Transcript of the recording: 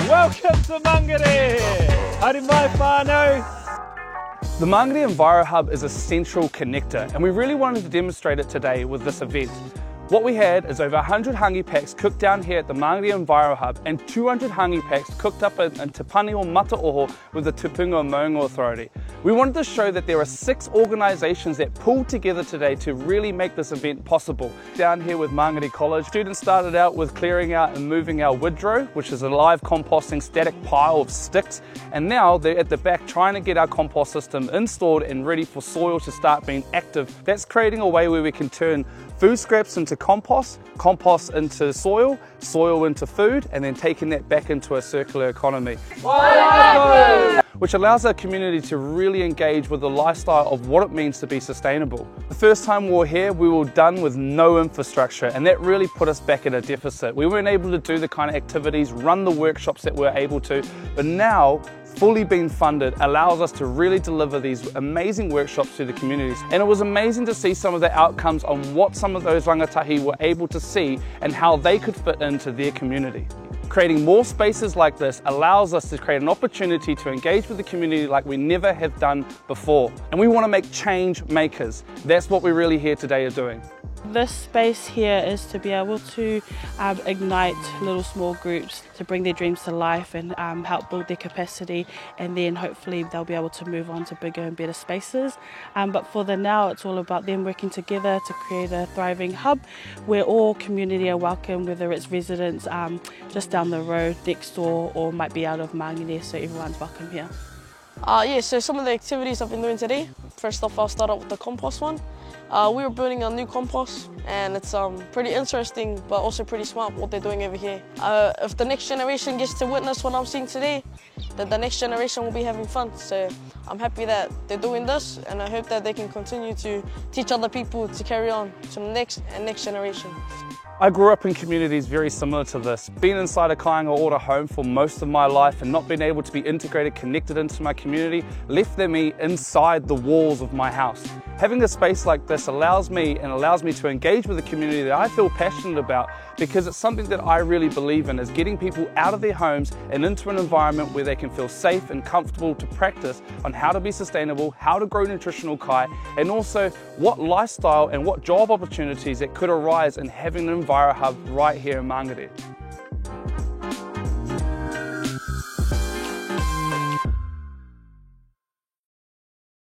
Welcome to Mangere! Haere mai whānau! The Mangere Enviro Hub is a central connector, and we really wanted to demonstrate it today with this event. What we had is over 100 hangi packs cooked down here at the Mangere Enviro Hub and 200 hangi packs cooked up in Te Pane o Mataoho with the Tupunga o Maunga Authority. We wanted to show that there are 6 organisations that pulled together today to really make this event possible. Down here with Mangere College, students started out with clearing out and moving our widrow, which is a live composting static pile of sticks, and now they're at the back trying to get our compost system installed and ready for soil to start being active. That's creating a way where we can turn food scraps into compost, compost into soil, soil into food, and then taking that back into a circular economy. Which allows our community to really engage with the lifestyle of what it means to be sustainable. The first time we were here, we were done with no infrastructure, and that really put us back at a deficit. We weren't able to do the kind of activities, run the workshops that we're able to, but now, fully being funded allows us to really deliver these amazing workshops to the communities. And it was amazing to see some of the outcomes on what some of those rangatahi were able to see and how they could fit into their community. Creating more spaces like this allows us to create an opportunity to engage with the community like we never have done before. And we want to make change makers. That's what we're really here today are doing. This space here is to be able to ignite little small groups to bring their dreams to life and help build their capacity, and then hopefully they'll be able to move on to bigger and better spaces. But for the now, it's all about them working together to create a thriving hub where all community are welcome, whether it's residents just down the road, next door, or might be out of Mangere, so everyone's welcome here. So some of the activities I've been doing today. First off, I'll start out with the compost one. We were building a new compost, and it's pretty interesting but also pretty smart what they're doing over here. If the next generation gets to witness what I'm seeing today, then the next generation will be having fun. So I'm happy that they're doing this, and I hope that they can continue to teach other people to carry on to the next generation. I grew up in communities very similar to this. Being inside a Kāinga Ora home for most of my life and not being able to be integrated, connected into my community, left me inside the walls of my house. Having a space like this allows me to engage with a community that I feel passionate about, because it's something that I really believe in, is getting people out of their homes and into an environment where they can feel safe and comfortable to practice on how to be sustainable, how to grow nutritional kai, and also what lifestyle and what job opportunities that could arise in having an Enviro Hub right here in Mangere.